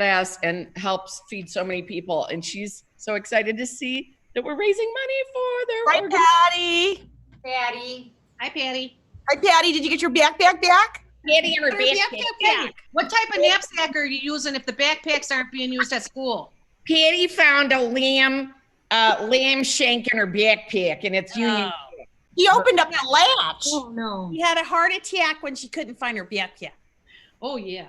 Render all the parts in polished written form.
badass and helps feed so many people. And she's so excited to see that we're raising money for their Hi, Patty. Patty. Hi, Patty. Hi, Patty. Did you get your backpack back? Patty and her Backpack. What type of knapsack are you using if the backpacks aren't being used at school? Patty found a lamb shank in her backpack, and it's Union. He opened up the latch. Oh no. She had a heart attack when she couldn't find her backpack. Oh, yeah.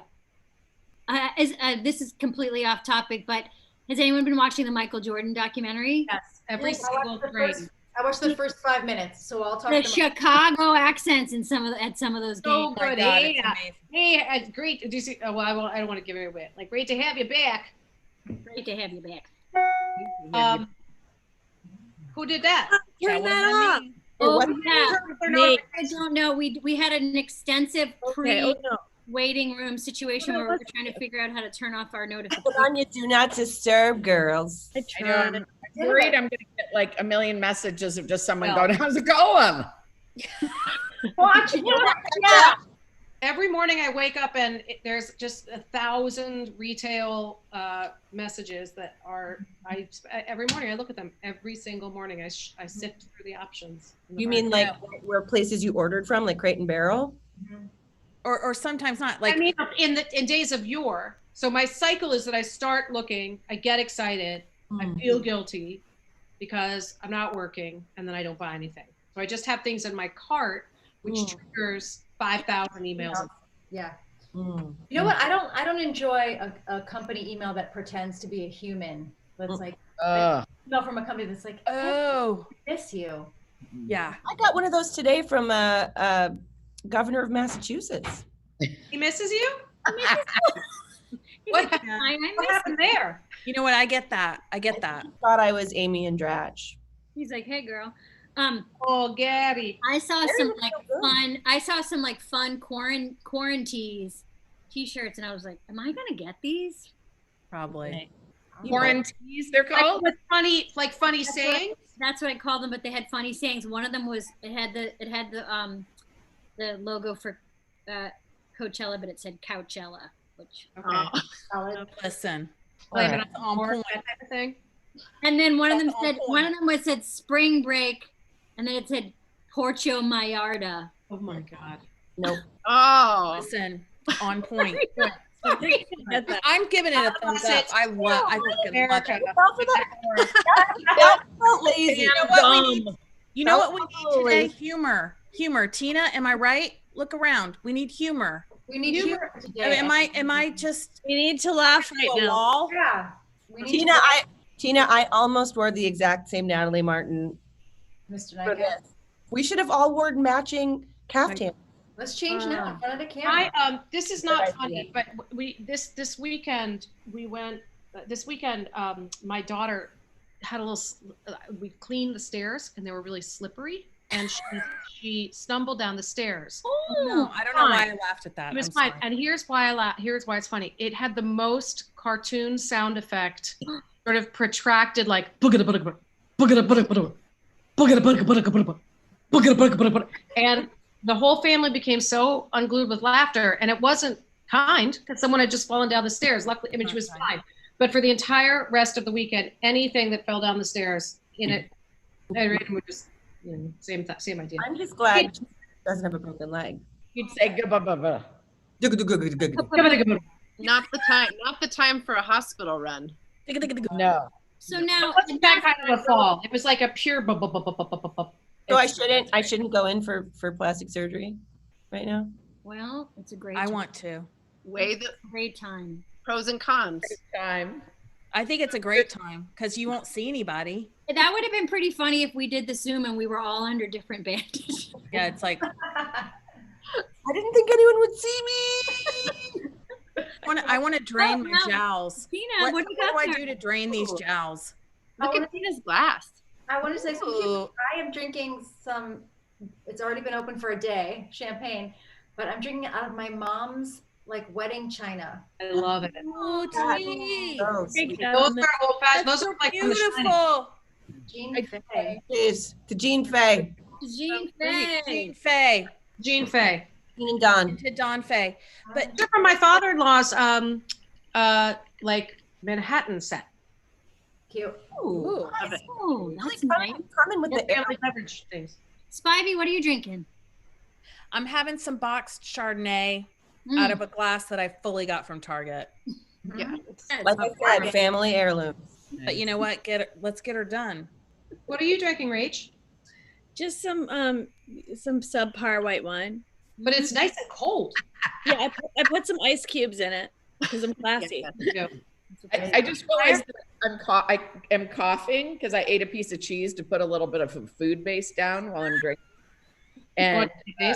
This is completely off topic, but has anyone been watching the Michael Jordan documentary? Yes, every single grade. I watched the first 5 minutes, so I'll talk The to Chicago accents in at some of those So games. good. God, Hey, it's amazing. hey, it's great. Do you see? Oh, well, I don't want to give it away. Like, great to have you back. Great to have you back. Who did that? Turn that off. Oh what- yeah, Me. I don't know. We had an extensive Okay. Oh, no. waiting room situation where we were trying to figure out how to turn off our notifications. Put on your do not disturb, girls. I I know, I'm worried I'm going to get like a million messages of just someone Well. going, how's it going? Watch it. Yeah. Every morning I wake up and there's just 1,000 retail messages that are, every morning I look at them. Every single morning I sift through the options. You mean like where places you ordered from, like Crate and Barrel? Or sometimes not. Like I mean, in days of yore. So my cycle is that I start looking, I get excited, I feel guilty because I'm not working, and then I don't buy anything. So I just have things in my cart, which triggers 5,000 emails. Yeah. Mm. You know what? I don't enjoy a company email that pretends to be a human. That's like email from a company that's like, oh I miss you. yeah. I got one of those today from governor of Massachusetts. He misses you? He's What like, happened? I What miss happened there? You know what? I get that. Thought I was Amy and Dratch. He's like, hey girl. Oh, Gabby. I saw some like fun quarantines t-shirts, and I was like, am I gonna get these? Probably. Quarantines, they're Like, called? with funny sayings? That's what I called them, but they had funny sayings. One of them was it had the logo for Coachella, but it said Couchella, which. Okay. Solid. Listen. Blame it That's on on porn, point. that type of thing. And then one of them That's on said was spring break, and then it said Porcho Mayarda. Oh my God. Nope. Oh. Listen. On point. Sorry. I'm giving it a thumbs up. I fucking love America. it. Well, for that felt lazy. You know what we need? You know what we need Totally. today? Humor. Tina, am I right? Look around. We need humor. We need humor today. I mean, am I just We need to laugh right a now. wall? Yeah. We need Tina, I almost wore the exact same Natalie Martin Mr. for Nyka. this. We should have all worn matching caftans. Let's change now in front of the camera. This is not funny, but this weekend we went. This weekend, my daughter had a little. We cleaned the stairs, and they were really slippery, and she stumbled down the stairs. No, I don't know why I laughed at that. It was I'm fine, sorry. and here's why I laugh. Here's why it's funny. It had the most cartoon sound effect, sort of protracted, like boogada boogada boogada boogada boogada, and the whole family became so unglued with laughter, and it wasn't kind because someone had just fallen down the stairs. Luckily, I mean, she was fine. But for the entire rest of the weekend, anything that fell down the stairs in it, everyone would just same idea. I'm just glad she doesn't have a broken leg. You'd say, "Gah-bah-bah-bah." Not the time for a hospital run. No. So now, It wasn't that kind of a fall. It was like a pure. So I shouldn't go in for plastic surgery right now. well, it's a great. I time. want to. Weigh the Great time. pros and cons. Time. I think it's a great time because you won't see anybody. That would have been pretty funny if we did the Zoom and we were all under different bandages. Yeah, it's like I didn't think anyone would see me. I want to drain my no. jowls. Tina, what do you got do I there? do to drain these jowls? Look at Tina's glass. I want to say something. Ooh. I am drinking some, it's already been open for a day, champagne, but I'm drinking it out of my mom's like wedding china. I love it. Oh, tea. Oh, sweet. Those are old fashioned. Those are like from the Shining. Beautiful. Jean Fay. Cheers to Jean Fay. Jean Jean Fay. Fay. Jean Fay. Jean and Don. To Don Fay. But They're from my father-in-law's like Manhattan set. Cute. Ooh. Oh, that's nice. Common with the Family beverage things. Spivey, what are you drinking? I'm having some boxed Chardonnay Mm. out of a glass that I fully got from Target. Yeah. like I said, family heirloom. But you know what? Let's get her done. What are you drinking, Rach? Just some subpar white wine. But it's nice and cold. Yeah, I put some ice cubes in it because I'm classy. Yeah. I just realized that I am coughing because I ate a piece of cheese to put a little bit of a food base down while I'm drinking. And I'm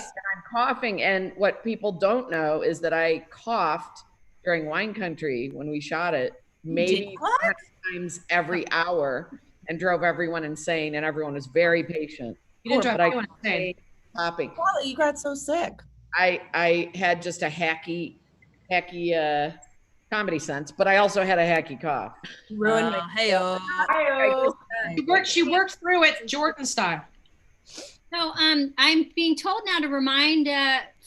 coughing. And what people don't know is that I coughed during Wine Country when we shot it, maybe 5 times every hour, and drove everyone insane. And everyone was very patient. You didn't drive But I anyone insane. coughing. Golly, you got so sick. I had just a hacky comedy sense, but I also had a hacky cough. Ruined my She worked through it Jordan style. So I'm being told now to remind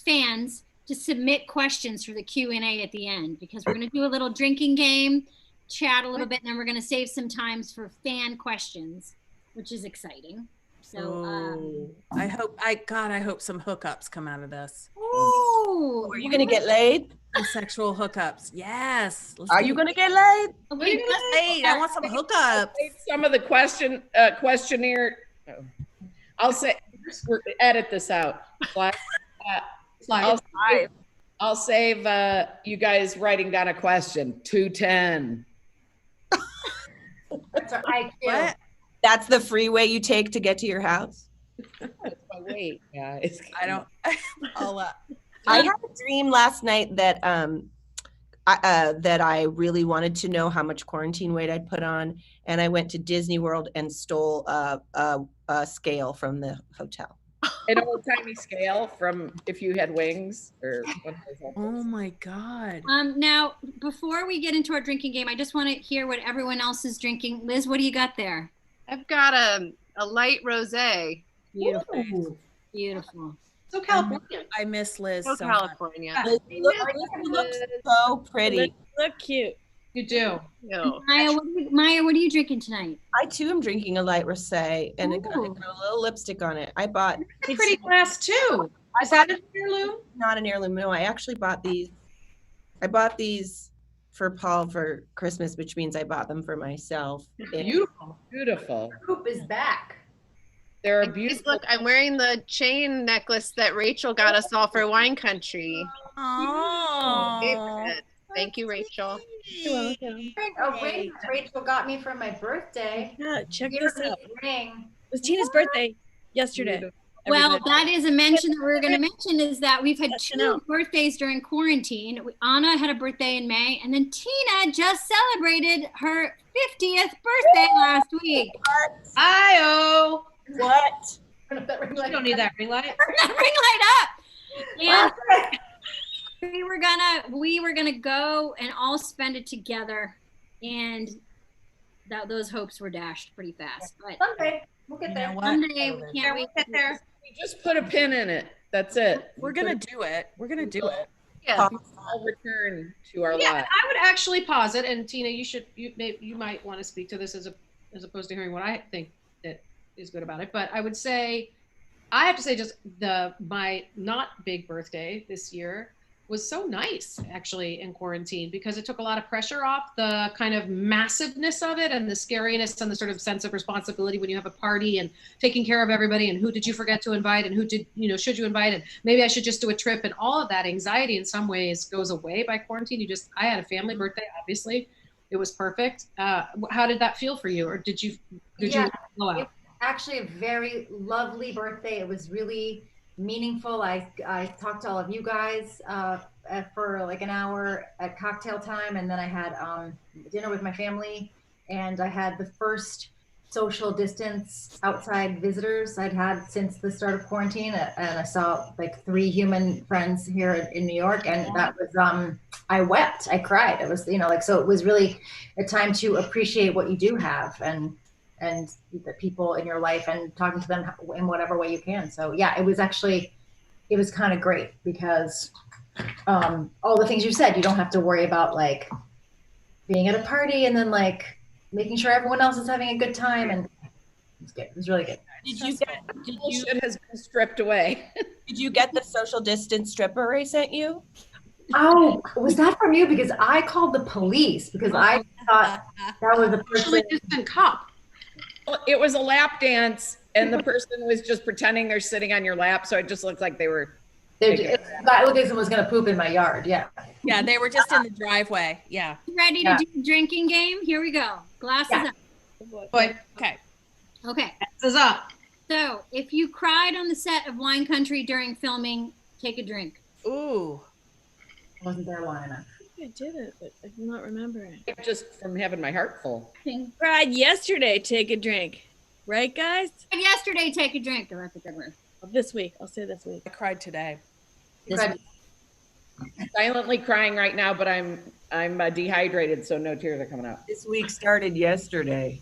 fans to submit questions for the Q&A at the end, because we're going to do a little drinking game, chat a little bit, and then we're going to save some times for fan questions, which is exciting. So I hope some hookups come out of this. oh, Are you gonna get laid? Some sexual hookups. Yes. Are you gonna get laid? Hey, I want some hookups. Some of the questionnaire. I'll say, edit this out. I'll save you guys writing down a question. 210. That's our IQ. What? That's the freeway you take to get to your house. Wait, guys. I don't. I'll. I had a dream last night that that I really wanted to know how much quarantine weight I'd put on, and I went to Disney World and stole a scale from the hotel. An old timey scale from if you had wings or what is that? Oh my God. now, before we get into our drinking game, I just want to hear what everyone else is drinking. Liz, what do you got there? I've got a light rosé. Beautiful. Beautiful. So California. I miss Liz So so much. California. You look so pretty. Look cute. You do. Ew. Maya, what are you drinking tonight? I too am drinking a light rosé, and it got a Ooh. little lipstick on it. I bought It's a pretty glass too. Is that an heirloom? not an heirloom. No, I actually bought these. I bought these for Paul for Christmas, which means I bought them for myself. And Beautiful. Beautiful. Coop is back. They're And please beautiful. look, I'm wearing the chain necklace that Rachel got us all for Wine Country. Oh. Favorite. Thank you, Rachel. You're welcome. Oh, ring Rachel got me for my birthday. Yeah, check Dear this out. ring. It was Tina's birthday yesterday. Well, that is a mention that we're going to mention is that we've had Yes, I 2 know. birthdays during quarantine. Anna had a birthday in May, and then Tina just celebrated her 50th birthday last week. Io. what? That ring You light. don't need that ring light. Ring light up. And we were gonna go and all spend it together, and those hopes were dashed pretty fast. But Someday we'll get You there. know what? someday we can't wait. Get there. Just put a pin in it. That's it. We're gonna do it. We're gonna do it. Yeah. I'll return to our Yeah, lives. I would actually posit, and Tina, you might want to speak to this as opposed to hearing what I think that is good about it. But I would say, I have to say, just my not big birthday this year was so nice actually in quarantine, because it took a lot of pressure off the kind of massiveness of it and the scariness and the sort of sense of responsibility when you have a party and taking care of everybody and who did you forget to invite and who did, should you invite, and maybe I should just do a trip, and all of that anxiety in some ways goes away by quarantine. I had a family birthday, obviously. It was perfect. How did that feel for you? Or did you blow out? Actually, a very lovely birthday. It was really meaningful. I talked to all of you guys for like an hour at cocktail time, and then I had dinner with my family, and I had the first social distance outside visitors I'd had since the start of quarantine, and I saw like 3 human friends here in New York, and that was I wept, I cried. It was so it was really a time to appreciate what you do have and the people in your life and talking to them in whatever way you can. So yeah, it was kind of great because all the things you said, you don't have to worry about like being at a party and then like making sure everyone else is having a good time, and it's good. It was really good. Bullshit has been stripped away. Did you get the social distance stripper I sent you? Oh, was that from you? Because I called the police because I thought that was a Socially person. distant cop. It was a lap dance, and the person was just pretending they're sitting on your lap, so it just looked like they were. It looked like someone was gonna poop in my yard. Yeah. Yeah, they were just in the driveway. Yeah. Ready to do the drinking game? Here we go. Glasses Yeah. up. Boy, Okay. Okay. this is up. So if you cried on the set of Wine Country during filming, take a drink. Ooh. I wasn't there long enough. I did it, but I do not remember it. Just from having my heart full. Cried yesterday, take a drink. Right, guys? And yesterday, take a drink. Oh, that's a good word. This week. I'll say this week. I cried today. Right. Silently crying right now, but I'm dehydrated, so no tears are coming out. This week started yesterday.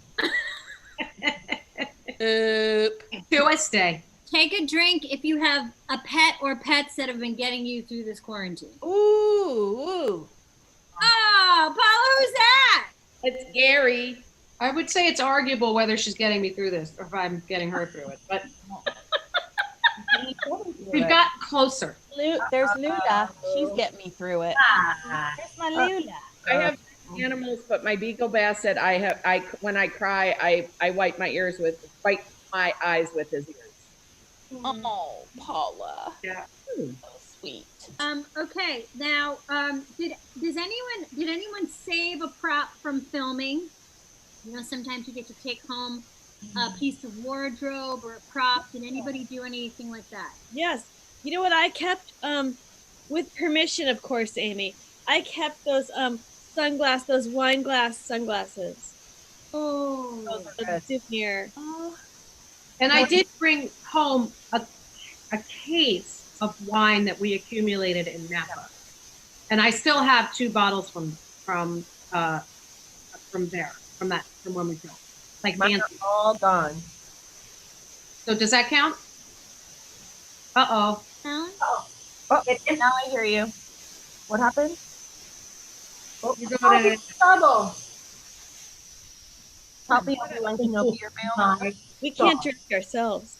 Oop. Do I stay? Take a drink if you have a pet or pets that have been getting you through this quarantine. Ooh. Ooh. Oh, Paula, who's that? It's Gary. I would say it's arguable whether she's getting me through this or if I'm getting her through it, but we've got closer. There's Lula. She's getting me through it. There's my Lula. I have animals, but my Beagle Basset, when I cry, I wipe my eyes with his ears. Oh, Paula. Yeah. So sweet. Okay. Now, did anyone save a prop from filming? You know, sometimes you get to take home a piece of wardrobe or a prop. Did anybody do anything like that? Yes. You know what I kept? With permission, of course, Amy. I kept those those wine glass sunglasses. Oh, Those souvenir. And I did bring home a case of wine that we accumulated in Napa, and I still have 2 bottles from when we filmed. Like Mine are all gone. So does that count? Uh-oh. Alan? Oh, now I hear you. What happened? You're going to Trouble. Probably everyone can open your mail. We can't drink ourselves.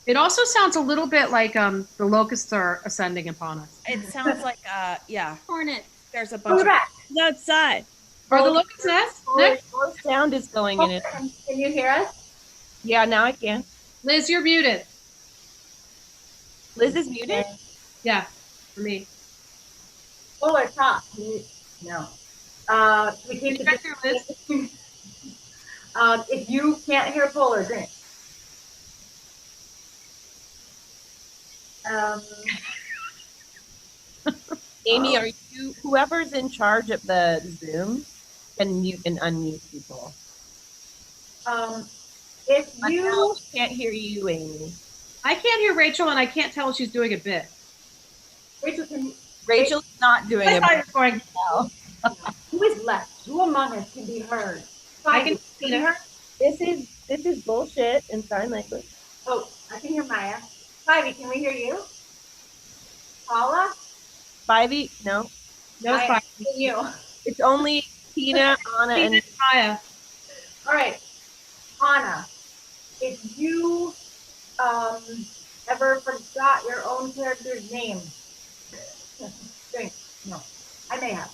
It also sounds a little bit like the locusts are ascending upon us. It sounds like yeah. Hornet. There's a Go bunch of back. It's outside. Are the locusts nest? Nick? More sound is going in it. Can you hear us? Yeah, now I can. Liz, you're muted. Liz is muted. Yeah, for me. Fuller top. No. We came to Check your list. if you can't hear Polar, drink. Amy, are you whoever's in charge of the Zoom can mute and unmute people? If I you can't hear you, Amy. I can't hear Rachel, and I can't tell if she's doing a bit. Rachel, can Rachel's not doing I it. thought you were going, who is left? Who among us can be heard? I can Can you hear? This is bullshit in sign language. Oh, I can hear Maya. Spivey, can we hear you? Paula? Spivey, no. no, Maya, fine. can you? It's only Tina, Anna, and Maya. All right, Anna, if you ever forgot your own character's name, drink. No, I may have.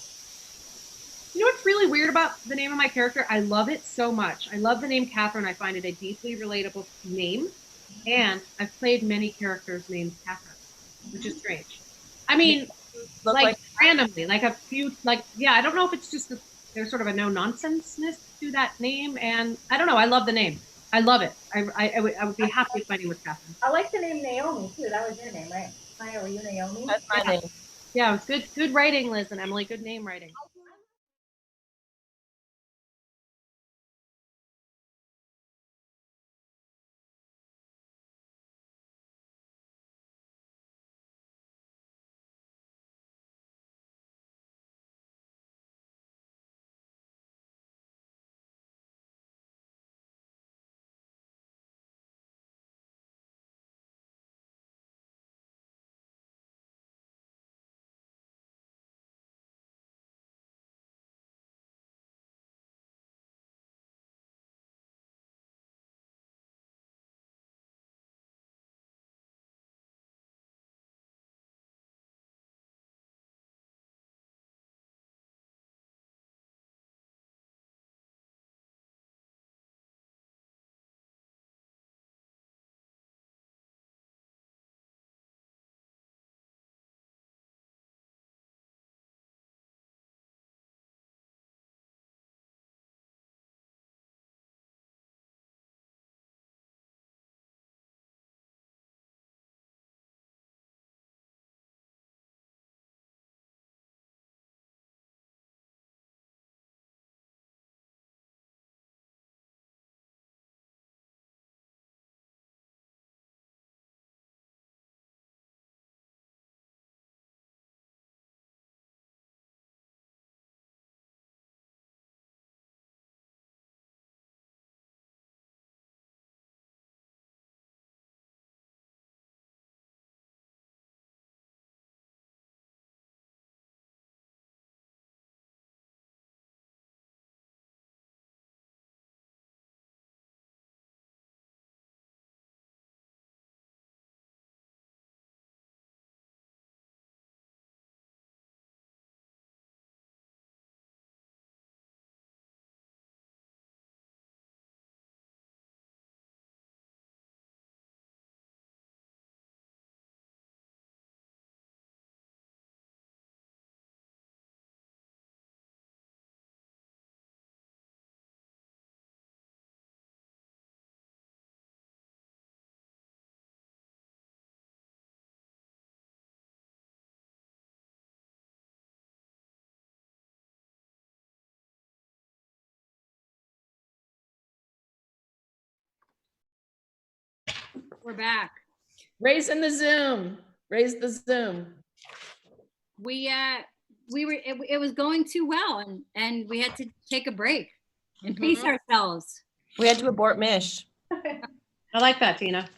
You know what's really weird about the name of my character? I love it so much. I love the name Catherine. I find it a deeply relatable name. And I've played many characters named Catherine, which is strange. I mean, look like like randomly, like a few, like, yeah, I don't know if it's just there's sort of a no-nonsenseness to that name. And I don't know. I love the name. I love it. I would be happy if my name was Catherine. I like the name Naomi too. That was your name, right? Maya, were you Naomi? that's my name. Yeah, it was good writing, Liz and Emily. Good name writing. We're back. Raising the Zoom. Raise the Zoom. We were it was going too well, and we had to take a break and pace ourselves. We had to abort Mish. I like that, Tina.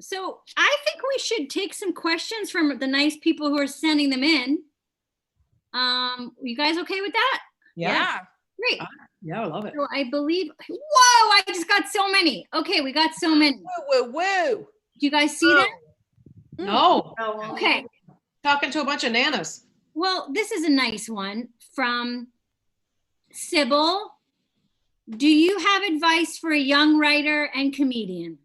So I think we should take some questions from the nice people who are sending them in. You guys okay with that? Yeah. Great. Yeah, I love it. So I believe, whoa, I just got so many. Okay, we got so many. Woo, woo, woo. Do you guys see that? No, Okay. talking to a bunch of nanas. Well, this is a nice one from Sybil. Do you have advice for a young writer and comedian?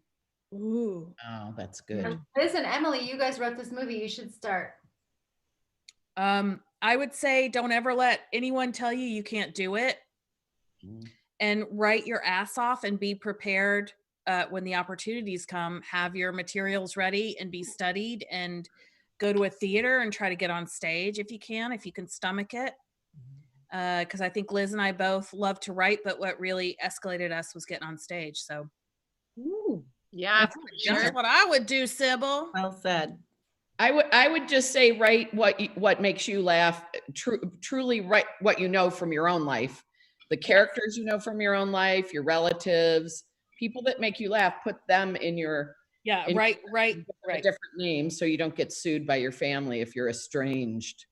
Ooh. Oh, that's good. Liz and Emily, you guys wrote this movie. You should start. I would say don't ever let anyone tell you you can't do it, and write your ass off and be prepared when the opportunities come. Have your materials ready and be studied, and go to a theater and try to get on stage if you can stomach it. Because I think Liz and I both love to write, but what really escalated us was getting on stage. So Yeah, that's what I would do, Sybil. Well said. I would just say write what makes you laugh. Truly write what you know from your own life, the characters you know from your own life, your relatives, people that make you laugh. Put them in your Right. a different name so you don't get sued by your family if you're estranged.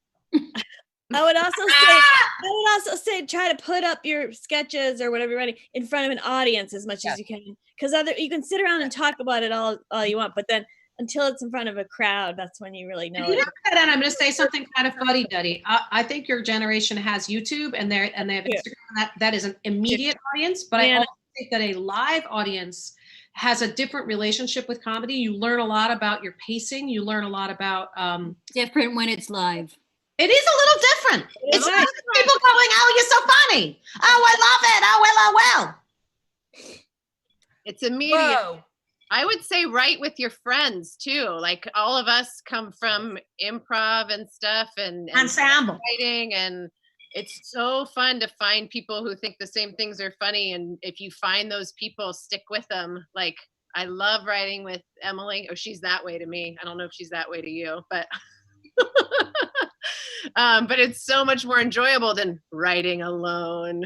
I would also say try to put up your sketches or whatever you're writing in front of an audience as much as you can, because you can sit around and talk about it all you want, but then until it's in front of a crowd, that's when you really know. You know that, and I'm going to say something kind of funny, Duddy. I think your generation has YouTube and they have Instagram. That is an immediate audience, but I also think that a live audience has a different relationship with comedy. You learn a lot about your pacing. You learn a lot about Different when it's live. It is a little different. It's not people going, "Oh, you're so funny. Oh, I love it. Oh, well. it's immediate. Whoa. I would say write with your friends too. Like all of us come from improv and stuff and Ensemble. writing, and it's so fun to find people who think the same things are funny. And if you find those people, stick with them. Like I love writing with Emily. Oh, she's that way to me. I don't know if she's that way to you, but but it's so much more enjoyable than writing alone.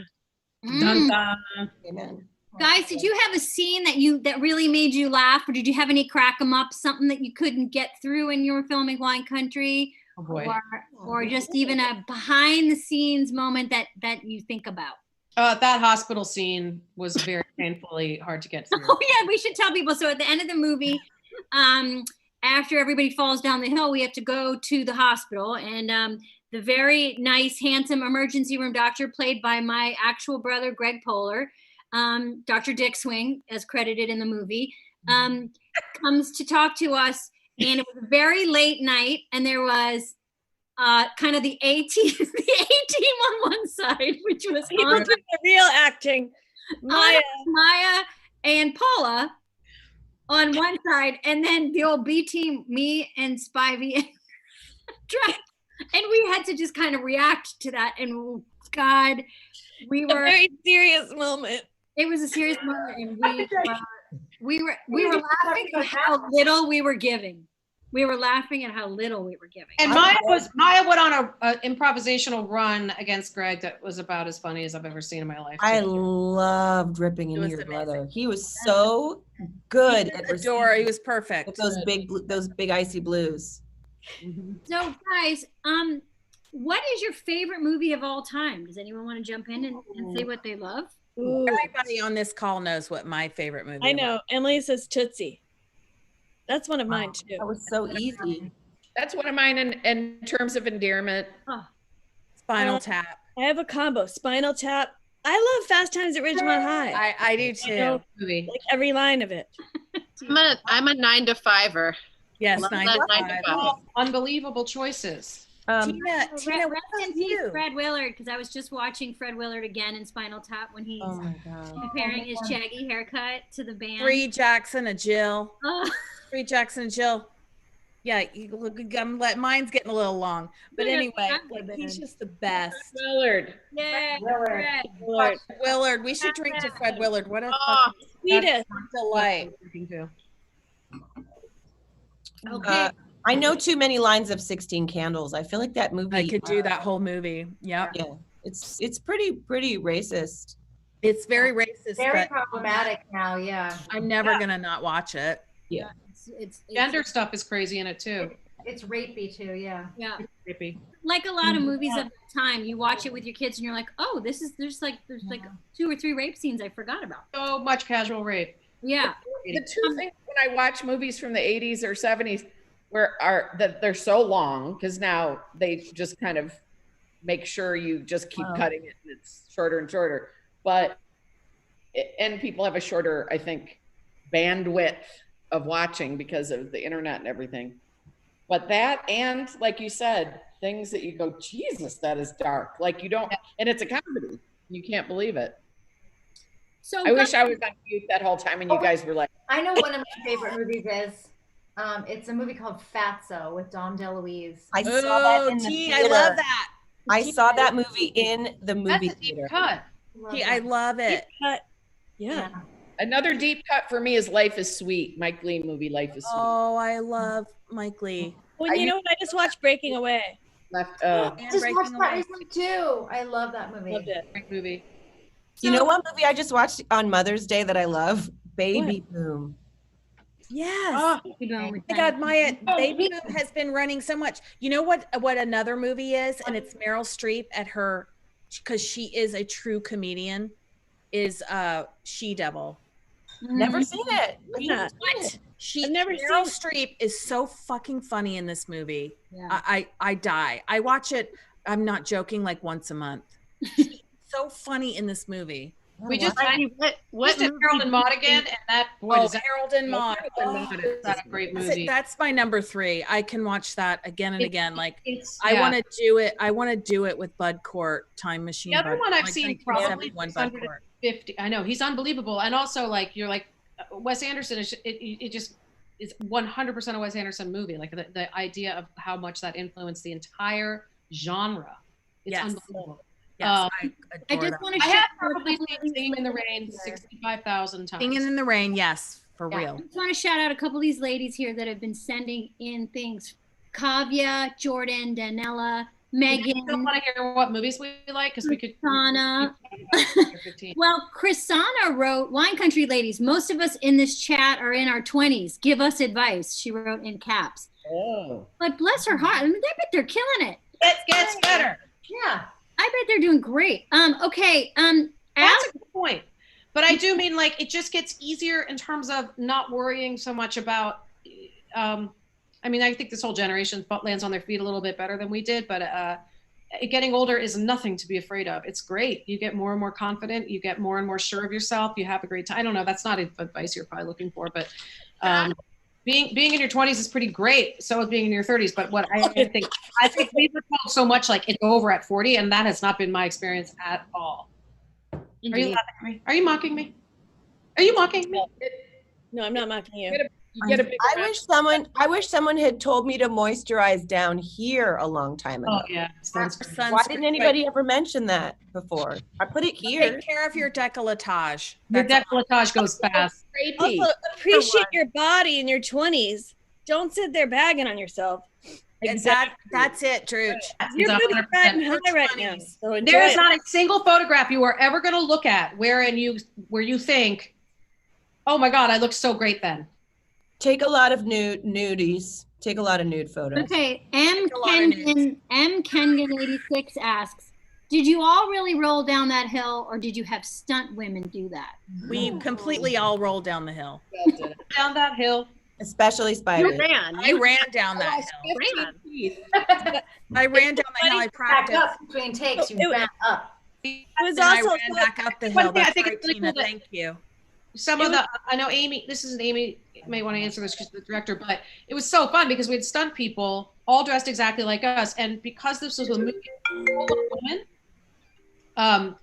Dun, dun. Amen. Guys, did you have a scene that really made you laugh, or did you have any crack 'em up, something that you couldn't get through when you were filming Wine Country, Oh boy. or just even a behind the scenes moment that you think about? That hospital scene was very painfully hard to get through. Oh yeah, we should tell people. So at the end of the movie, after everybody falls down the hill, we have to go to the hospital, and the very nice, handsome emergency room doctor, played by my actual brother, Greg Poehler, Dr. Dick Swing, as credited in the movie, comes to talk to us, and it was a very late night, and there was kind of the A team on one side, which was People doing the real acting. Maya and Paula on one side, and then the old B team, me and Spivey and and we had to just kind of react to that. And God, A very serious moment. it was a serious moment, and we were laughing at how little we were giving. We were laughing at how little we were giving. And Maya went on a improvisational run against Greg that was about as funny as I've ever seen in my life. I loved ripping into was your amazing. brother. He was so good at The door, he receiving was perfect. with those big icy blues. So guys, what is your favorite movie of all time? Does anyone want to jump in and say what they love? Ooh. Everybody on this call knows what my favorite movie I was. know. Emily says Tootsie. That's one of mine too. That was so easy. That's one of mine in terms of endearment. Spinal Tap. I have a combo. Spinal Tap. I love Fast Times at Ridgemont High. I do too. know, Movie. like every line of it. I'm a 9 to 5er. Yes, Love 9 that to 9 to 5. 5. Oh, unbelievable choices. Tina, Rest what in about peace, you? Fred Willard, because I was just watching Fred Willard again in Spinal Tap when he's Oh my God. comparing his shaggy haircut to the band. Free Jackson and Jill. Oh, Free Jackson and Jill. Yeah, mine's getting a little long, but Look at anyway, that like, one. he's just the best. Willard. Yeah. Willard. Fred. Lord. Willard, we should drink to Fred Willard. What a Oh, fucking Sweetest. delight. Okay. I know too many lines of 16 Candles. I feel like that movie. I could do that whole movie. Yep. Yeah, it's pretty racist. It's very racist, Very but problematic now. Yeah. I'm never gonna not watch it. It's Gender stuff is crazy in it too. It's rapey too. Yeah. Yeah. Creepy. Like a lot of movies of the time, you watch it with your kids and you're like, oh, there's like 2 or 3 rape scenes I forgot about. So much casual rape. Yeah. The two things when I watch movies from the 80s or 70s that they're so long, because now they just kind of make sure you just keep cutting it and it's shorter and shorter. And people have a shorter, I think, bandwidth of watching because of the internet and everything. But that, and like you said, things that you go, Jesus, that is dark. Like you don't, and it's a comedy. You can't believe it. So I wish I was on mute that whole time and you guys were like, I know one of my favorite movies is. It's a movie called Fatso with Dom DeLuise. I saw that in the gee, theater. I love that. I saw that movie in the movie That's a deep theater. cut. Gee, I love it. Yeah. another deep cut for me is Life is Sweet. Mike Leigh movie, Life is Sweet. Oh, I love Mike Lee. Well, you know what? I just watched Breaking Away. Left, And Just Breaking watched that Away. recently too. I love that movie. Loved it. Great movie. You know what movie I just watched on Mother's Day that I love? Baby Boom. Yes. Oh, Oh my God, Maya, Baby Boom has been running so much. You know what another movie is? And it's Meryl Streep at her, because she is a true comedian, is She Devil. Never seen it. Yeah. What? I've never Meryl Streep is so fucking funny in this movie. Yeah. I die. I watch it, I'm not joking, like once a month. She's so funny in this movie. we just What just did movie Harold and Maude again, and that boy, Oh, does that, Harold and Maude. is that a great movie? That's my number 3. I can watch that again and again. Like It's, I yeah. want to do it. I want to do it with Bud Cort, Time Machine. The other Bud, one I've like seen probably 1971 Bud 600 Cort. 50. I know he's unbelievable, and also like you're like Wes Anderson. It just is 100% a Wes Anderson movie. Like the idea of how much that influenced the entire genre. It's Yes. unbelievable. Yes, I I adore just that. want I to have shout probably out seen Singing in the Rain 65,000 times. Singing in the Rain, yes, for Yeah. real. I just want to shout out a couple of these ladies here that have been sending in things. Kavya, Jordan, Danella, I Megan. don't want to hear what movies we like because we could. Sana. 15. Well, Chrisana wrote, Wine Country Ladies, most of us in this chat are in our 20s. Give us advice. She wrote in caps. Oh. But bless her heart. I mean, I bet they're killing it. It gets better. Yeah. I bet they're doing great. Okay. That's a good point. But I do mean like it just gets easier in terms of not worrying so much about. I mean, I think this whole generation lands on their feet a little bit better than we did, but getting older is nothing to be afraid of. It's great. You get more and more confident. You get more and more sure of yourself. You have a great time. I don't know. That's not advice you're probably looking for, but being in your 20s is pretty great. So is being in your 30s. But what I think we were told so much like it's over at 40, and that has not been my experience at all. Are you laughing at me? Are you mocking me? Are you mocking me? No, I'm not mocking you. You get a big I wish someone had told me to moisturize down here a long time ago. Oh yeah. Sunscreen. Why didn't anybody ever mention that before? I put it here. Take care of your décolletage. Your That's all. décolletage goes fast. rapey. Also, appreciate your body in your 20s. Don't sit there bagging on yourself. That's it, Drooch. You're It's moving 100%. riding high right now. So enjoy There is it. not a single photograph you are ever going to look at where you think, oh my God, I look so great then. Take a lot of nudies. Take a lot of nude photos. Okay, a lot of news. M Kengan 86 asks, did you all really roll down that hill or did you have stunt women do that? We completely all rolled down the hill. Down that hill. Especially You Spivey. ran. I ran down that hill. I ran down the hill. I Back practiced. up between takes. You It- ran up. It was And I also ran back up the One hill. thing I That's think right, it's really Tina. cool that- Thank you. Some of I know Amy, this isn't Amy, may want to answer this because the director, but it was so fun because we had stunt people all dressed exactly like us. And because this was a movie full of women,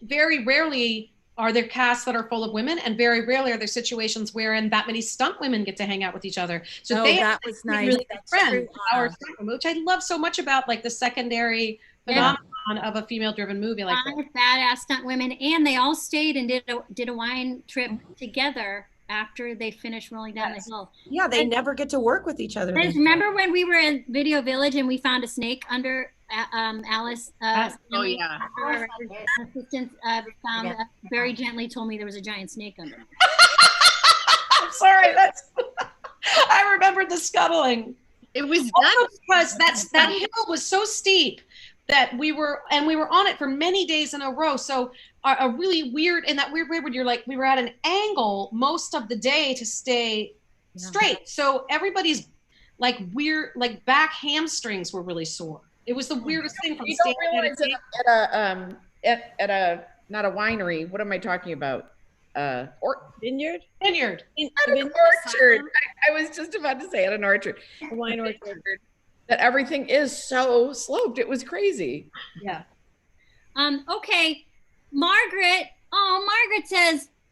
very rarely are there casts that are full of women, and very rarely are there situations wherein that many stunt women get to hang out with each other. So Oh, they that have was really nice. good That's friends, true, our Anna. stunt women, which I love so much about like the secondary Yeah. phenomenon of a female-driven movie like that. 5 badass stunt women, and they all stayed and did a wine trip together after they finished rolling down the hill. Yeah, they never get to work with each other. Guys, remember when we were in Video Village and we found a snake under Alice? Oh Stanley? yeah. Her assistant found very gently told me there was a giant snake under. I'm sorry, that's I remember the scuttling. It was Also nuts. because that hill was so steep that we were on it for many days in a row. So a really weird, in that weird way when you're like, we were at an angle most of the day to stay straight. So everybody's like weird, like back hamstrings were really sore. It was the weirdest thing from You don't standing realize at a not a winery. What am I talking about? Vineyard? Vineyard. At an orchard. I was just about to say at an orchard. A wine orchard. That everything is so sloped. It was crazy. Yeah. Okay, Margaret. Oh,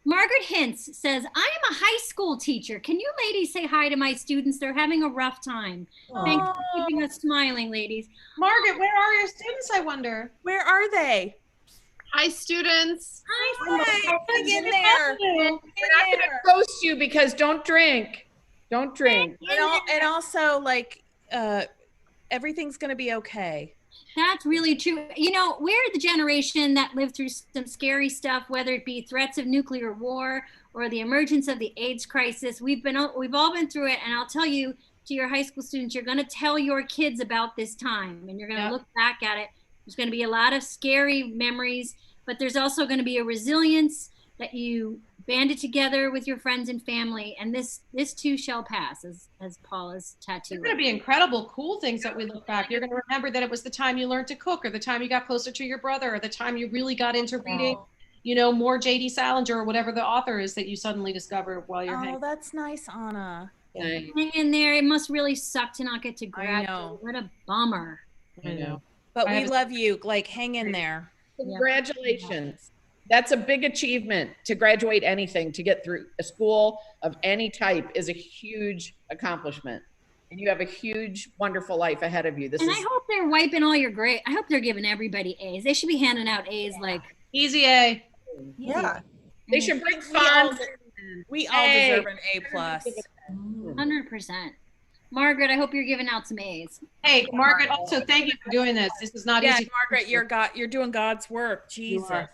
Margaret Hintz says, I am a high school teacher. Can you ladies say hi to my students? They're having a rough time. Thanks for keeping us smiling, ladies. Margaret, where are your students, I wonder? Where are they? Hi, students. Hi, hang in there. We're not going to ghost you because don't drink. Don't drink. And also, like, everything's gonna be okay. That's really true. You know, we're the generation that lived through some scary stuff, whether it be threats of nuclear war or the emergence of the AIDS crisis. We've all been through it. And I'll tell you, to your high school students, you're going to tell your kids about this time and you're going to look back at it. There's going to be a lot of scary memories, but there's also going to be a resilience that you banded together with your friends and family. And this too shall pass, as Paula's tattoo. There's going to be incredible, cool things that we look back. You're going to remember that it was the time you learned to cook, or the time you got closer to your brother, or the time you really got into reading, you know, more J.D. Salinger or whatever the author is that you suddenly discover while you're hanging. Oh, that's nice, Anna. Hang in there. It must really suck to not get to grab know. you. What a bummer. I know. But I we have a- love you. Like, hang in there. Congratulations. That's a big achievement. To graduate anything, to get through a school of any type is a huge accomplishment. And you have a huge, wonderful life ahead of you. And I hope they're wiping all your grades. I hope they're giving everybody A's. They should be handing out A's like Easy A. Yeah. They should bring We all, fonts. we all deserve an A+. 100%. Margaret, I hope you're giving out some A's. Hey, Margaret, also thank you for doing this. This is not Yeah, easy. Margaret, you're doing God's work. Jesus. are.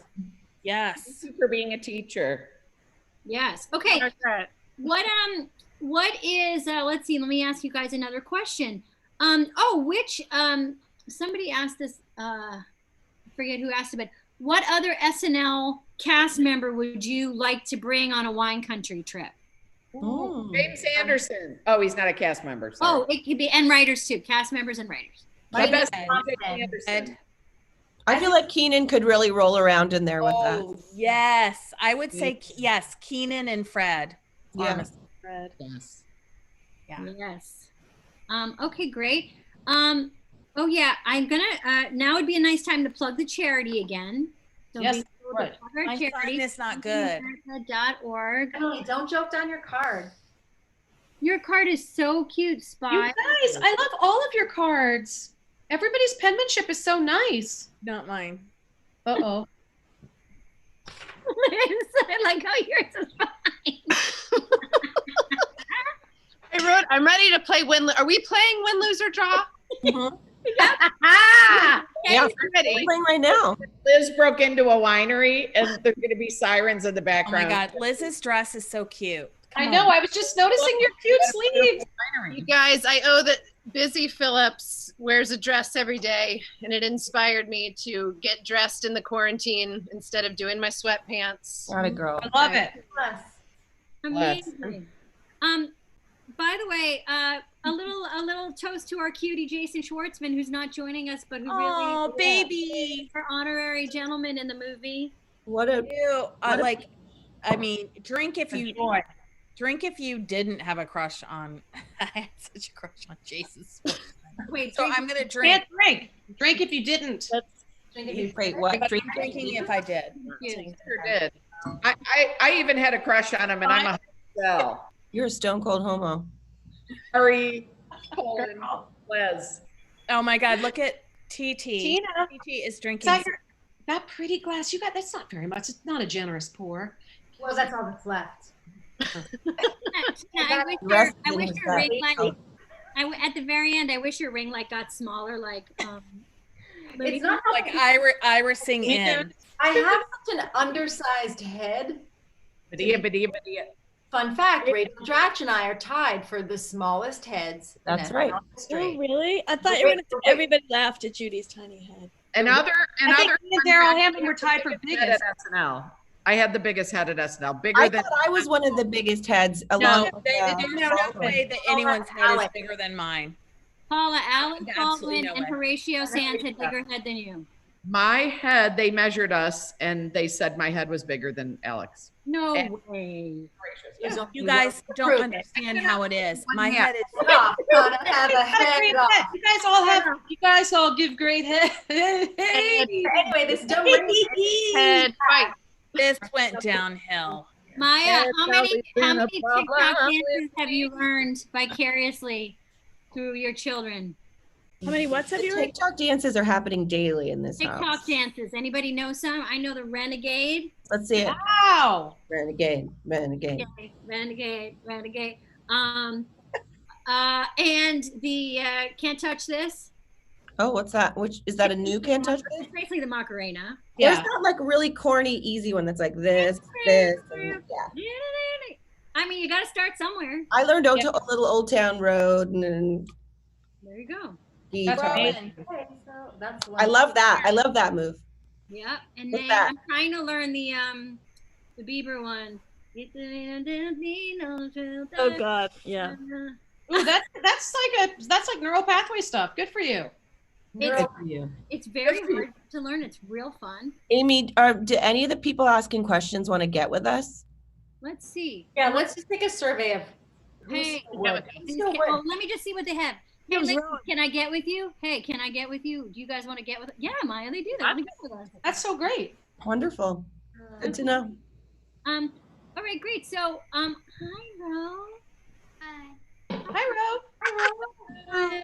Yes. Thank you for being a teacher. Yes. Okay. Margaret. What is let's see, let me ask you guys another question. Somebody asked this, I forget who asked it, but what other SNL cast member would you like to bring on a wine country trip? James Anderson. Oh, he's not a cast member. Sorry. Oh, it could be, and writers too, cast members and writers. My best Ed. friend, James Anderson. I feel like Keenan could really roll around in there with that. Oh, yes. I would say, yes, Keenan and Fred. Yeah. Honestly, Fred. Yes. Yeah. Yes. Okay, great. Oh yeah, I'm gonna, now would be a nice time to plug the charity again. So Yes, we go to right. plug our My charity, sign is not good. america.org. Emily, don't joke down your card. Your card is so cute, You Spy. guys, I love all of your cards. Everybody's penmanship is so nice. Not mine. Uh-oh. I like how yours is fine. I'm ready to play win. Are we playing win, lose, or draw? Yeah, I'm ready. we're playing right now. Liz broke into a winery and there's going to be sirens in the Oh background. my God. Liz's dress is so cute. I Come know, on. I was just noticing your cute sleeves. You guys, I owe that Busy Phillips wears a dress every day, and it inspired me to get dressed in the quarantine instead of doing my sweatpants. Not a girl. I love it. Bless. Amazing. By the way, a little toast to our cutie Jason Schwartzman, who's not joining us, but who Oh, really baby. our honorary gentleman in the movie. What a You, What a- drink if you didn't have a crush on. I had such a crush on Jason. Wait, So drink- I'm gonna drink. Can't drink. Drink if you didn't. wait, what? Drink. Drinking if I did. you. Sure did. I even had a crush on him, and I'm a Cell. You're a stone cold homo. Sorry, Colin, Les. Oh my God, look at TT. Tina, TT is drinking. is that, that pretty glass you got? That's not very much. It's not a generous pour. Well, that's all that's left. I wish your ring light. At the very end, I wish your ring light got smaller. Like, It's not like irising in. I have such an undersized head. Badia. Fun fact: Rachel Dratch and I are tied for the smallest heads. in That's right. SNL Oh, history. really? I thought you were gonna say everybody laughed at Judy's tiny head. Another I think me and Daryl Hammond were tied for head biggest. at SNL. I had the biggest head at SNL, bigger I than. thought I was one of the biggest heads. No, Along with, there's no way that anyone's head is bigger than mine. Paula, Alec Absolutely Baldwin no and way. Horatio Sanz had bigger head than you. My head, they measured us and they said my head was bigger than Alex. No And- way. You guys don't understand how it is. My head is. Stop, gotta have a head off. You guys all give great head. Anyway, this dumb ring. Head fight. This went downhill. Maya, how many been a TikTok problem dances have you learned vicariously through your children? How many what's have the you read? TikTok dances are happening daily in this TikTok house. dances. Anybody know some? I know the Renegade. Let's see it. Wow. Renegade. Renegade. And the Can't Touch This. Oh, what's that? Which is that a new Can't Touch This? It's basically the Macarena. There's not like really corny, easy one that's like this, and, yeah. I mean, you got to start somewhere. I learned a little Old Town Road and There you go. That's amazing. Okay, so that's I love that. I love that move. Yeah, and What's then that? I'm trying to learn the Bieber one. Oh God, yeah. Ooh, that's like neural pathway stuff. Good for you. It's, Good for you. it's very hard to learn. It's real fun. Amy, do any of the people asking questions want to get with us? Let's see. Yeah, let's just take a survey of Hey, who's still okay, win. well, let me just see what they have. Hey, Who's ladies, wrong? can I get with you? Hey, can I get with you? Do you guys want to get with? Yeah, Maya, they do. They want to get with us. That's so great. Wonderful. Good to know. All right, great. So, hi, Ro. Hi, Ro.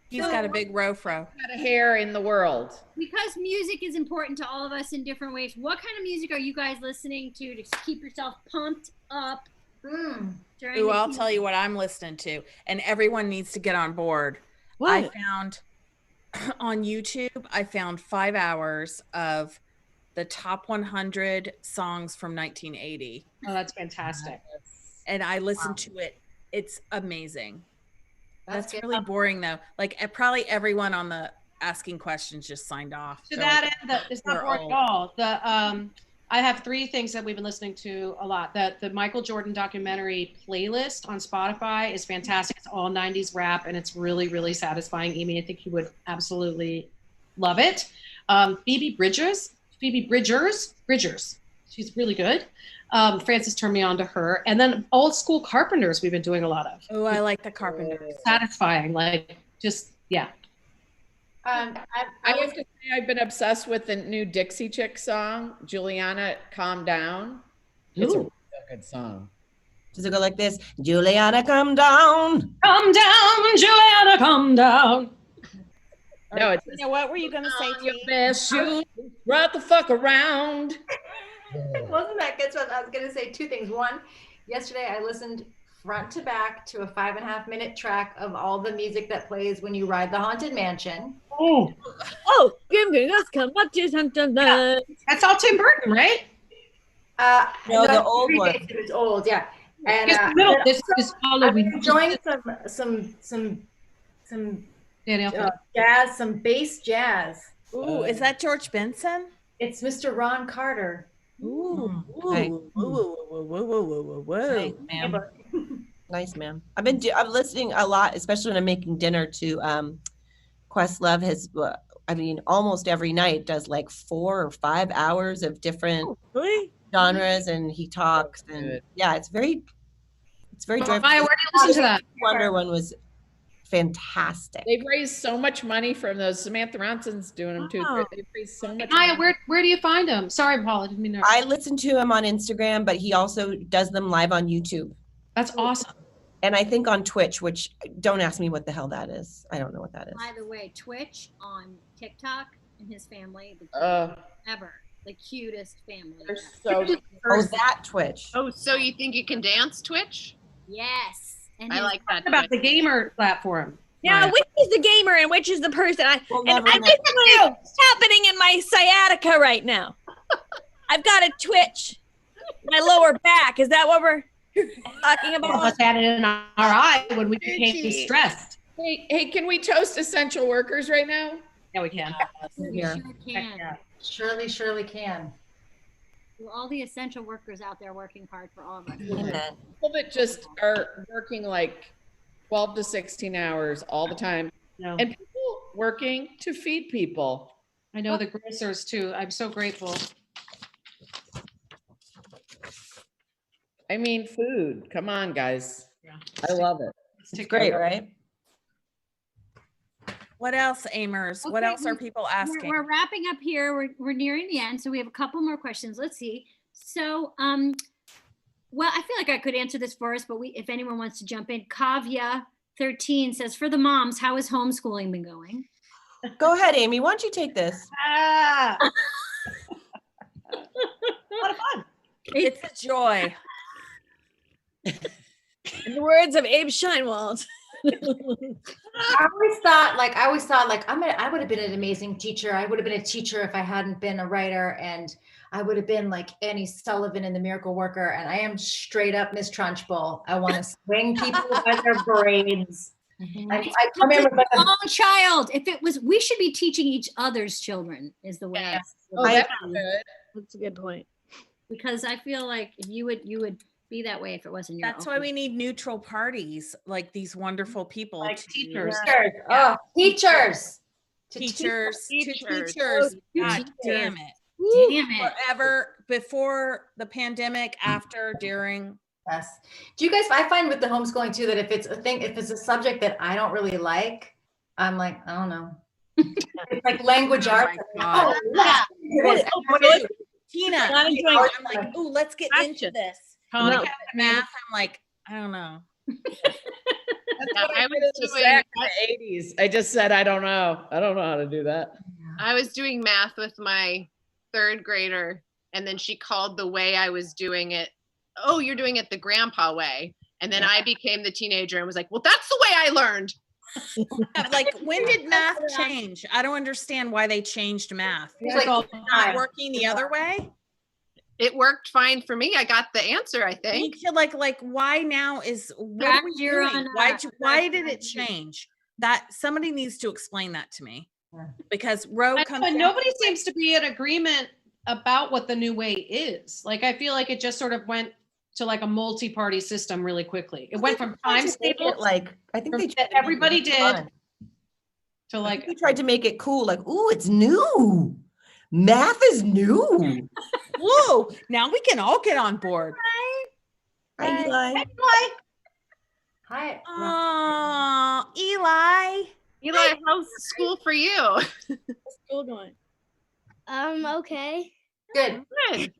He's got a big rofro. Got a hair in the world. Because music is important to all of us in different ways. What kind of music are you guys listening to keep yourself pumped up during? Ooh, the I'll season? tell you what I'm listening to, and everyone needs to get on board. I found on YouTube, I found 5 hours of the top 100 songs from 1980, Oh, that's fantastic. and I listened to it. It's amazing. That's good. really boring though. Like probably everyone on the asking questions just signed off. To So, that end, it's not we're boring old. at all. I have 3 things that we've been listening to a lot. The Michael Jordan documentary playlist on Spotify is fantastic. It's all 90s rap, and it's really, really satisfying. Amy, I think you would absolutely love it. Phoebe Bridgers. She's really good. Francis turned me on to her. And then old school Carpenters we've been doing a lot of. Oh, I like the Carpenters. Satisfying, like just, yeah. I have to say I've been obsessed with the new Dixie Chick song, Juliana, Calm Down. It's a Ooh. real good song. Does it go like this? Juliana, come down. Come down, Juliana, come down. No, it's You know, what were you gonna say? your T? best shoes, right the fuck around. Wasn't that good? So I was going to say 2 things. One, yesterday I listened front to back to a 5.5-minute track of all the music that plays when you ride the Haunted Mansion. Oh, Grim Gringos come up to something. that's all Tim Burton, right? No, the old predates one. it. It's old, yeah. And Just middle. and This also, is I'm Halloween. enjoying some Danielle. jazz, some bass jazz. Ooh, is that George Benson? It's Mr. Ron Carter. Ooh, Hey. whoa. Nice, ma'am. Nice, ma'am. I'm listening a lot, especially when I'm making dinner to Questlove has almost every night does like 4 or 5 hours of different Really? genres, and he talks, and Good. yeah, it's very joyful. Maya, where do you listen to that? Wonder one was fantastic. They've raised so much money from those. Samantha Ronson's doing them too. Oh. They've raised so much Maya, money. where do you find them? Sorry, Paul, I didn't mean to. I listen to him on Instagram, but he also does them live on YouTube. That's awesome. And I think on Twitch, which don't ask me what the hell that is. I don't know what that is. By the way, Twitch on TikTok and his family, the Uh, cutest ever, the cutest family. they're ever. so Oh, that Twitch. Oh, so you think you can dance Twitch? Yes. And I his- like that. What about the Twitch. gamer platform? Now, Maya? which is the gamer and which is the person? We'll And never I know. just want to know what's happening in my sciatica right now. I've got a twitch. My lower back. Is that what we're talking All of about? us had it in our eye when we became Gigi. stressed. hey, can we toast essential workers right now? Yeah, we can. we Here. sure can. Yeah. Surely can. To all the essential workers out there working hard for all of us. Amen. People that just are working like 12 to 16 hours all the time, No. and people working to feed people. I know the grocers too. I'm so grateful. I mean, food. Come on, guys. Yeah. I love it. It's great, right? What else, Amers? What Okay, else are people asking? We're wrapping up here. We're nearing the end, so we have a couple more questions. Let's see. So, well, I feel like I could answer this for us, but if anyone wants to jump in, Kavya 13 says, for the moms, how has homeschooling been going? Go ahead, Amy. Why don't you take this? Ah. A lot of fun. It's a joy. In the words of Abe Scheinwald. I always thought like I would have been an amazing teacher. I would have been a teacher if I hadn't been a writer, and I would have been like Annie Sullivan in The Miracle Worker. And I am straight up Miss Trunchbull. I want to swing people by their braids. I come in with like a Own child. If it was, we should be teaching each other's children is the way. Yes. Oh, I that's good. That's a good point. Because I feel like you would be that way if it wasn't your That's own. why we need neutral parties, like these wonderful people. Like to- teachers. teachers. Oh, teachers. To teach- Teachers, to Teachers. teachers. To God teachers. damn it. Damn it. Forever, before the pandemic, after, during. Yes. Do you guys? I find with the homeschooling too that if it's a subject that I don't really like, I'm like, I don't know. It's like language Oh arts. my Oh, God. let's do this. Tina, Not enjoying I'm like, ooh, let's get into this. Tony, When it comes to math, I'm like, I don't know. Yeah, I was doing in the 80s. I just said, I don't know. I don't know how to do that. I was doing math with my third grader, and then she called the way I was doing it, oh, you're doing it the grandpa way. And then I became the teenager and was like, well, that's the way I learned. Like, when did math change? I don't understand why they changed math. It's Like all like, Not working the other way? It worked fine for me. I got the answer, I I think. feel like why now is what are we You're doing? on, Why did it change? That somebody needs to explain that to me. Yeah. Because Roe I comes know, and down- nobody seems to be in agreement about what the new way is. Like, I feel like it just sort of went to like a multi-party system really quickly. It went from Tried times to make it tables like I think they that tried to make everybody it did. fun. to I think like, they tried to make it cool, like, ooh, it's new. Math is new. whoa, now we can all get on board. Hi, Eli. hi. Oh, Eli. Eli, how's school for you? Still going. Okay. Good. Good.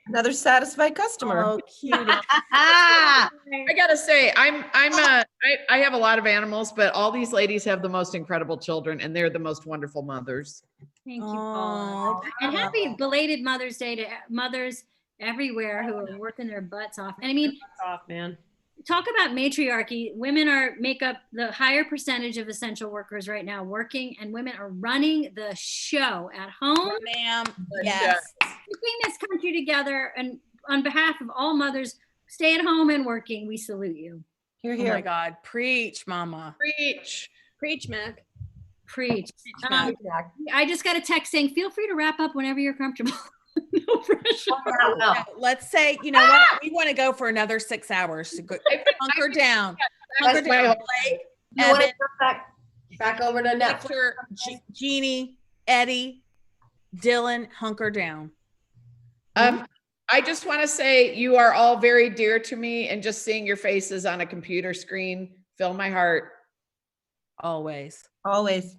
Another satisfied customer. Oh, cutie. I gotta say, I have a lot of animals, but all these ladies have the most incredible children, and they're the most wonderful mothers. Thank you, Paula. And happy belated Mother's Day to mothers everywhere who are working their butts off. And I mean, off, man. talk about matriarchy. Women make up the higher percentage of essential workers right now working, and women are running the show at home, Ma'am, yes. keeping this country together. And on behalf of all mothers, stay at home and working, we salute you. Here, Oh my here. God, preach, mama. Preach. Preach, Mac. Preach. Mac. I just got a text saying, feel free to wrap up whenever you're comfortable. No pressure. No, let's say, you know what? We want to go for another 6 hours. So hunker down. Hunker That's my down. whole- Blake, You want Evan, to go back over to Netflix? Victor, Jeannie, Eddie, Dylan, hunker down. I just want to say you are all very dear to me, and just seeing your faces on a computer screen fill my heart. Always. Always.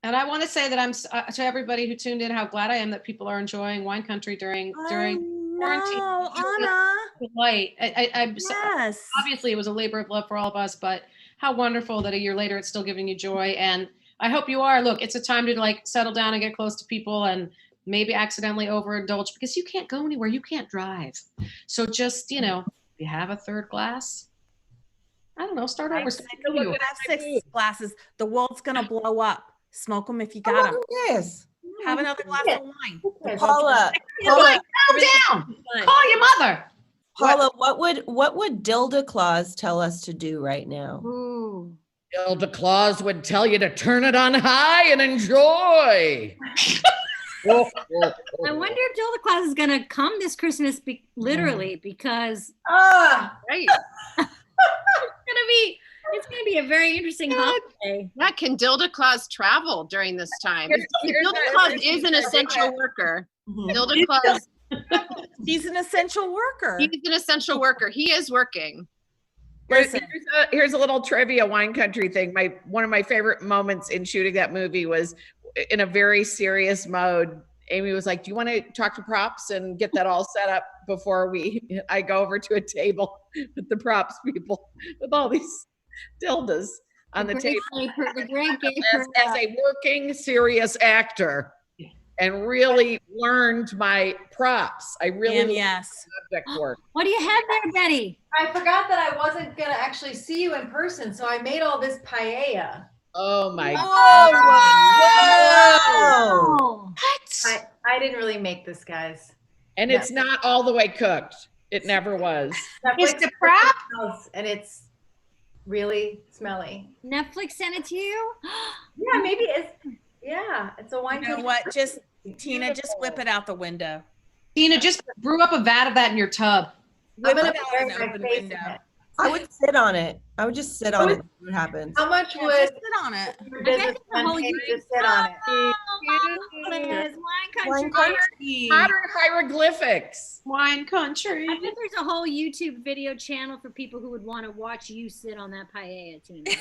And I want to say that I'm to everybody who tuned in, how glad I am that people are enjoying Wine Country during quarantine. No, Anna. Delight. I'm Yes. obviously it was a labor of love for all of us, but how wonderful that a year later it's still giving you joy. And I hope you are. Look, it's a time to like settle down and get close to people and maybe accidentally overindulge because you can't go anywhere. You can't drive. So just, you know, if you have a third glass, I don't know, start over. You have 6 glasses. The world's gonna blow up. Smoke them if you got them. Yes. Have another glass of wine. Paula, Calm down. Call your mother. Paula, what would Dilda Claus tell us to do right now? Ooh. Hilda Claus would tell you to turn it on high and enjoy. I wonder if Dilda Claus is gonna come this Christmas, literally, because Right. it's gonna be a very interesting holiday. Yeah, can Dilda Claus travel during this time? Here's Dilda the- Claus is an essential worker. Mhm. Dilda Claus, He's an essential worker. he's an essential worker. He is working. Listen. Here's a little trivia Wine Country thing. One of my favorite moments in shooting that movie was in a very serious mode. Amy was like, "Do you want to talk to props and get that all set up before I go over to a table with the props people with all these dildos on the table?" The Greg gave As, her, as a working serious actor, and really learned my props. I really And learned yes. object work. what do you have there, Betty? I forgot that I wasn't gonna actually see you in person, so I made all this paella. Oh my Whoa. Oh, I didn't really make this, guys. And it's not all the way cooked. It never was. Mr. Prop? And it's really smelly. Netflix sent it to you? Yeah, maybe it's, yeah, it's a wine. You know what? Just Tina, just whip it out the window. Tina, just brew up a vat of that in your tub. I'm gonna Whip it out bury an my open face in window. it. I would sit on it. I would just sit on it and see what happens. How much Yeah, would just sit on it. your I bet business the whole plan pay YouTube- to sit on it? Oh, Liz, Wine Wine Country. Country. Modern hieroglyphics. Wine Country. I bet there's a whole YouTube video channel for people who would want to watch you sit on that paella, Tina.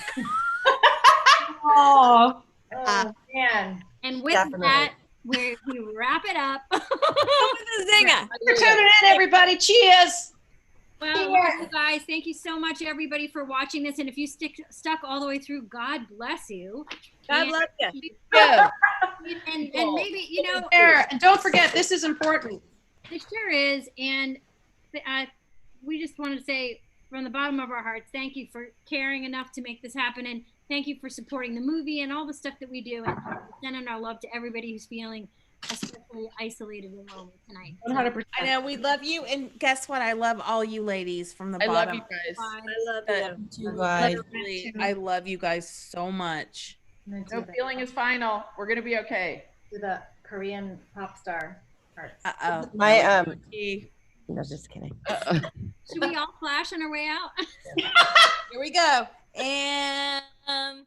Oh, Oh, man. And with Definitely. that, we wrap it up. Zinga. for tuning in, everybody. Cheers. Well, love you guys, thank you so much, everybody, for watching this. And if you stuck all the way through, God bless you. God And- bless you. Yeah. And maybe, you know, There. And don't forget, this is important. it sure is. And we just want to say from the bottom of our hearts, thank you for caring enough to make this happen. And thank you for supporting the movie and all the stuff that we do. And sending our love to everybody who's feeling especially isolated and lonely tonight. 100%. I know we love you, and guess what? I love all you ladies from the I love bottom. you guys. I love The- you. You guys. Literally, I love you guys so much. No feeling is final. We're gonna be okay. To the Korean pop star hearts. Uh-oh. My Gee. no, just kidding. Should we all flash on our way out? Here we go. And